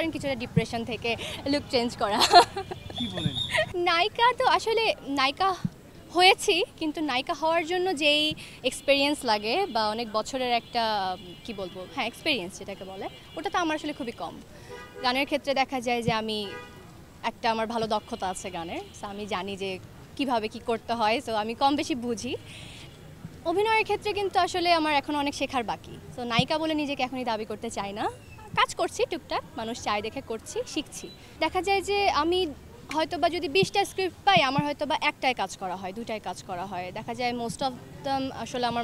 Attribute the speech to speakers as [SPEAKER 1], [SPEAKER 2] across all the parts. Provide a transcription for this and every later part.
[SPEAKER 1] পারেন কিছুটা ডিপ্রেশন থেকে লুক চেঞ্জ করা।
[SPEAKER 2] কি বলেন?
[SPEAKER 1] নায়িকা তো আসলে নায়িকা হয়েছি, কিন্তু নায়িকা হওয়ার জন্য যেই এক্সপেরিয়েন্স লাগে বা অনেক বছরের একটা কি বলবো, হ্যাঁ এক্সপেরিয়েন্স যেটাকে বলে, ওটা তো আমার আসলে খুবই কম। গানের ক্ষেত্রে দেখা যায় যে আমি আমার ভালো দক্ষতা আছে গানের, সো আমি জানি যে কিভাবে কি করতে হয়, সো আমি কম বেশি বুঝি। অভিনয়ের ক্ষেত্রে কিন্তু আসলে আমার এখন অনেক শেখার বাকি, সো নায়িকা বলে নিজেকে এখনই দাবি করতে চাই না। কাজ করছি টুকটাক, মানুষ চায় দেখে করছি, শিখছি। দেখা যায় যে আমি হয়তোবা যদি 20টা স্ক্রিপ্ট পাই, আমার হয়তোবা একটাই কাজ করা হয়, দুটাই কাজ করা হয়। দেখা যায় মোস্ট অফ দ্যাম আসলে আমার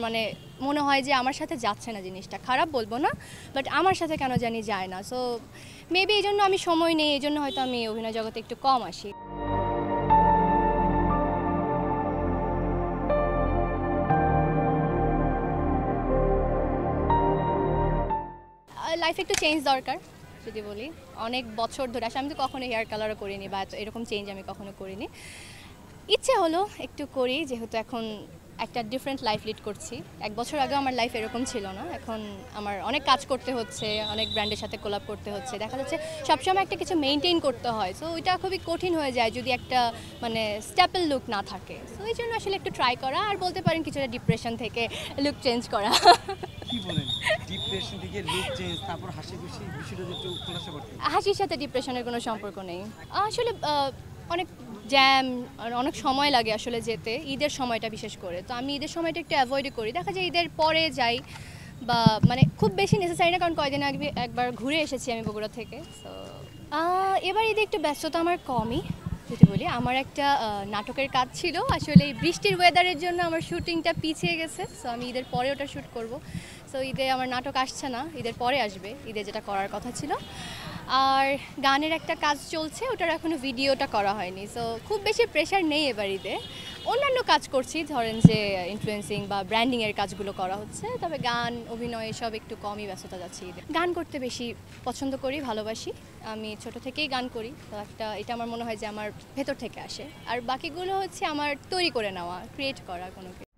[SPEAKER 1] মনে হয় যে আমার সাথে যাচ্ছে না জিনিসটা, খারাপ বলবো না, বাট আমার সাথে কেন জানি যায় না। সো মেবি এই জন্য আমি সময় নেই, এই জন্য হয়তো আমি অভিনয় জগতে একটু কম আসি। লাইফে একটু চেঞ্জ দরকার যদি বলি। অনেক বছর ধরে আসলে আমি তো কখনো হেয়ার কালারও করিনি বা এরকম চেঞ্জ আমি কখনো করিনি। ইচ্ছে হলো একটু করি, যেহেতু এখন একটা ডিফারেন্ট লাইফ লিড করছি। 1 বছর আগে আমার লাইফ এরকম ছিল না। এখন আমার অনেক কাজ করতে হচ্ছে, অনেক ব্র্যান্ডের সাথে কোলাব করতে হচ্ছে। দেখা যাচ্ছে সবসময় একটা কিছু মেনটেন করতে হয়, সো ওইটা খুবই কঠিন হয়ে যায় যদি একটা স্ট্যাপল লুক না থাকে। সো এই জন্য আসলে একটু ট্রাই করা, আর বলতে পারেন কিছুটা ডিপ্রেশন থেকে লুক চেঞ্জ করা।
[SPEAKER 2] কি বলেন? ডিপ্রেশন থেকে লুক চেঞ্জ, তারপর হাসি-খুশি বিষয়টা একটু খোলাসা করতে।
[SPEAKER 1] হাসির সাথে ডিপ্রেশনের কোনো সম্পর্ক নেই আসলে। অনেক জ্যাম আর অনেক সময় লাগে আসলে যেতে, ঈদের সময়টা বিশেষ করে। তো আমি ঈদের সময়টা একটু অ্যাভয়েডই করি। দেখা যায় ঈদের পরে যাই, বা খুব বেশি নেসেসারি না, কারণ কয়দিন আগে একবার ঘুরে এসেছি আমি বগুড়া থেকে। সো এবার ঈদে একটু ব্যস্ততা আমার কমই যদি বলি। আমার একটা নাটকের কাজ ছিল, আসলে এই বৃষ্টির ওয়েদারের জন্য আমার শুটিংটা পিছিয়ে গেছে। সো আমি ঈদের পরে ওটা শ্যুট করব। সো ঈদে আমার নাটক আসছে না, ঈদের পরে আসবে, ঈদে যেটা করার কথা ছিল। আর গানের একটা কাজ চলছে, ওটার এখনও ভিডিওটা করা হয়নি। সো খুব বেশি প্রেশার নেই এবার ঈদে। অন্যান্য কাজ করছি, ধরেন যে ইনফ্লুয়েন্সিং বা ব্র্যান্ডিংয়ের কাজগুলো করা হচ্ছে, তবে গান অভিনয় এসব একটু কমই ব্যস্ততা যাচ্ছে ঈদে। গান করতে বেশি পছন্দ করি, ভালোবাসি। আমি ছোট থেকেই গান করি, তো এটা আমার মনে হয় যে আমার ভেতর থেকে আসে। আর বাকিগুলো হচ্ছে আমার তৈরি করে নেওয়া, ক্রিয়েট করা কোনো কিছু।